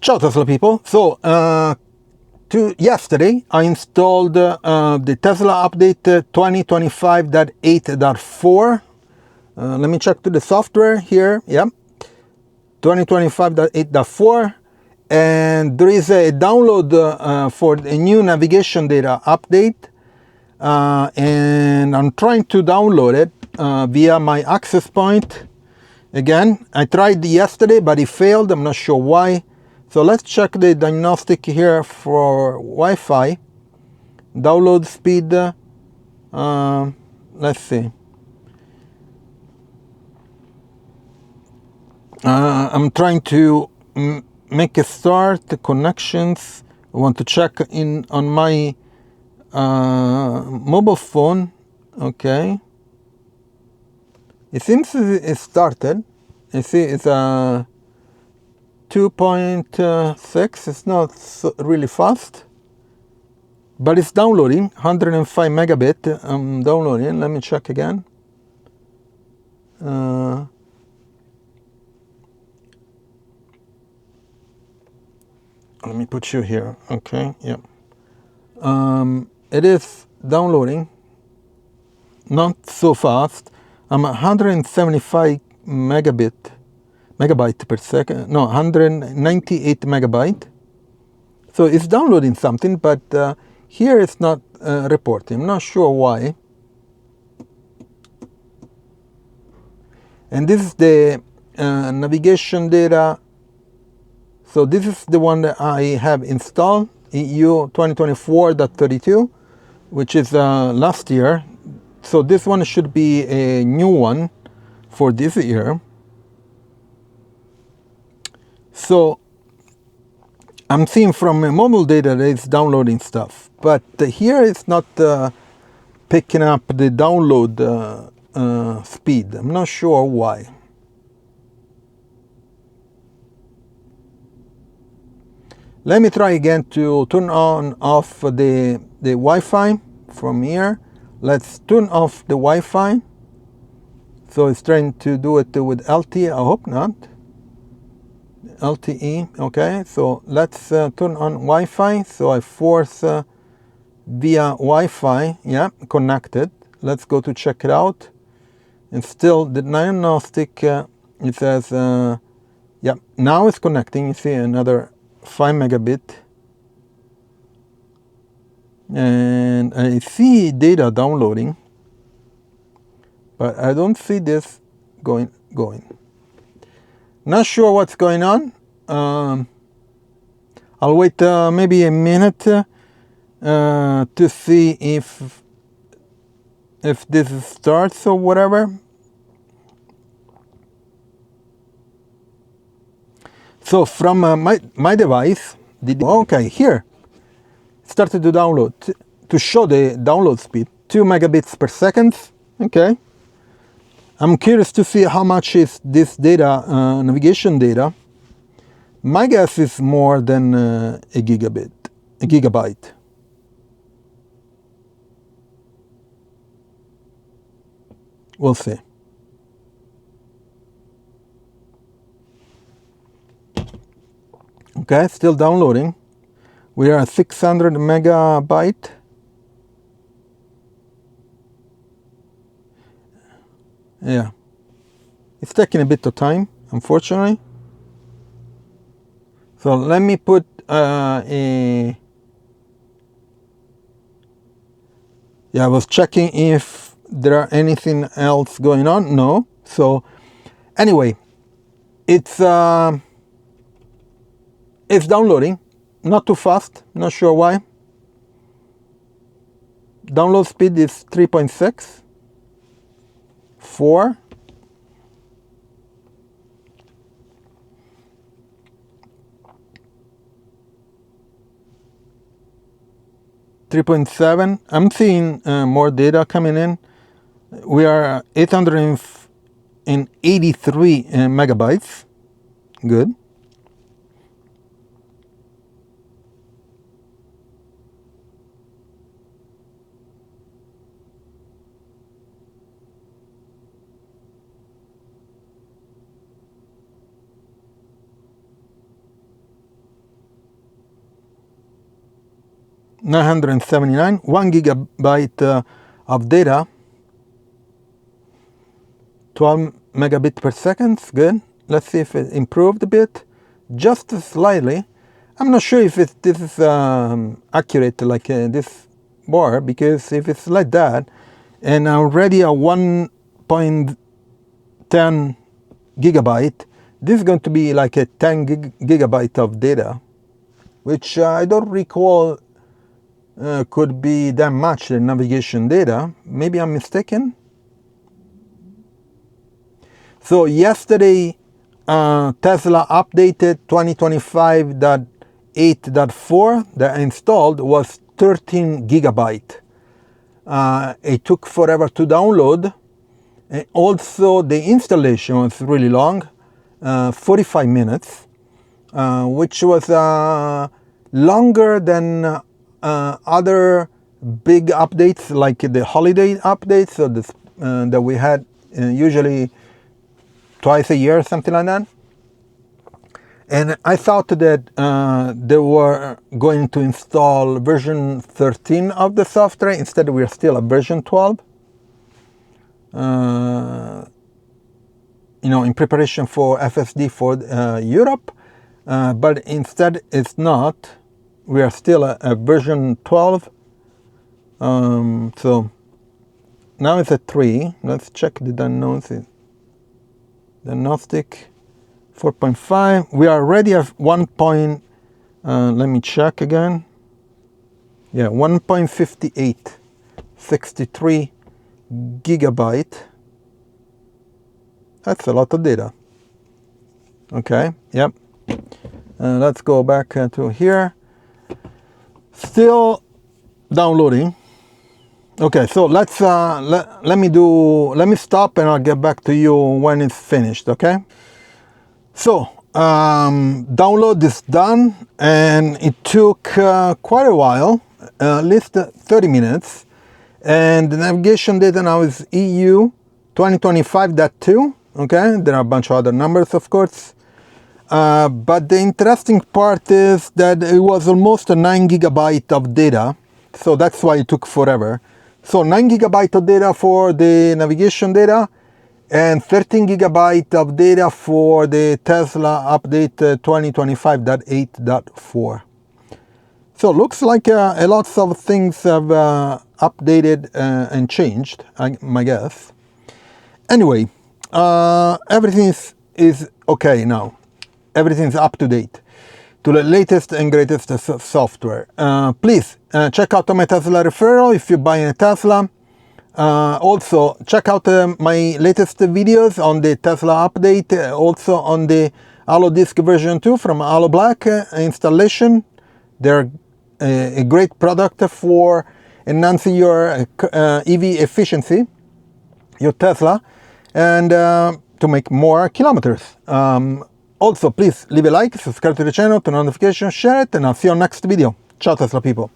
Ciao Tesla people. So yesterday I installed the Tesla update 2025.8.4. Let me check to the software here. Yeah, 2025.8.4, and there is a download for the new navigation data update, and I'm trying to download it via my access point. Again, I tried yesterday, but it failed. I'm not sure why. So let's check the diagnostic here for Wi-Fi. Download speed. Let's see. I'm trying to make a start. The connections. I want to check in on my mobile phone. Okay. It seems it started. You see, it's a 2.6. It's not really fast, but it's downloading. 105 megabit. I'm downloading. Let me check again. Let me put you here. Okay. Yep. It is downloading. Not so fast. I'm 175 megabyte per second. No, 198 megabyte. So it's downloading something, but here it's not reporting. I'm not sure why. And this is the navigation data. So this is the one that I have installed, EU 2024.32, which is last year. So this one should be a new one for this year. So I'm seeing from mobile data that it's downloading stuff, but here it's not picking up the download speed. I'm not sure why. Let me try again to turn on off the Wi-Fi from here. Let's turn off the Wi-Fi. So it's trying to do it with LTE. I hope not. LTE. Okay. So let's turn on Wi-Fi. So I force via Wi-Fi. Yeah, connected. Let's go to check it out. And still the diagnostic. It says, yeah, now it's connecting. You see another 5 megabit. And I see data downloading, but I don't see this going. Not sure what's going on. I'll wait maybe a minute to see if this starts or whatever. So from my device, okay, here started to download to show the download speed 2 megabits per second. Okay. I'm curious to see how much is this data, navigation data. My guess is more than a gigabyte. We'll see. Okay, still downloading. We are at 600 megabyte. Yeah, it's taking a bit of time, unfortunately. So let me put yeah, I was checking if there are anything else going on. No. So anyway, it's downloading, not too fast. Not sure why. Download speed is 3.6, 4. .7. I'm seeing more data coming in. We are 883 megabytes. Good. 979, 1 gigabyte of data, 12 megabit per second, good. Let's see if it improved a bit, just slightly. I'm not sure if this is accurate like this bar, because if it's like that, and already a 1.10 gigabyte, this is going to be like a 10 gigabyte of data, which I don't recall could be that much the navigation data. Maybe I'm mistaken. So yesterday, Tesla updated 2025.8.4 that I installed was 13 gigabyte. It took forever to download. And also the installation was really long, 45 minutes, which was longer than other big updates like the holiday updates, so this, that we had usually twice a year, something like that. And I thought that they were going to install version 13 of the software. Instead, we're still at version 12. In preparation for FSD for Europe. But instead, it's not. We are still at version 12. So now it's at 3. Let's check the diagnostic. Diagnostic 4.5. We are already at 1. Let me check again. Yeah, 1.58, 63 gigabyte. That's a lot of data. Okay, yep. Let's go back to here. Still downloading. Okay, so let's let me stop and I'll get back to you when it's finished. Okay. So download is done, and it took quite a while, at least 30 minutes. And the navigation data now is EU 2025.2. Okay, there are a bunch of other numbers, of course. But the interesting part is that it was almost a 9 gigabyte of data. So that's why it took forever. So 9 gigabyte of data for the navigation data, and 13 gigabyte of data for the Tesla update 2025.8.4. So looks like a lot of things have updated and changed, my guess. Anyway, everything is okay now. Everything is up to date to the latest and greatest software. Please check out my Tesla referral if you're buying a Tesla. Also, check out my latest videos on the Tesla update, also on the HoloDisk version 2 from HoloBlack installation. They're a great product for enhancing your EV efficiency, your Tesla, and to make more kilometers. Also, please leave a like, subscribe to the channel, turn on notifications, share it, and I'll see you on next video. Ciao, Tesla people.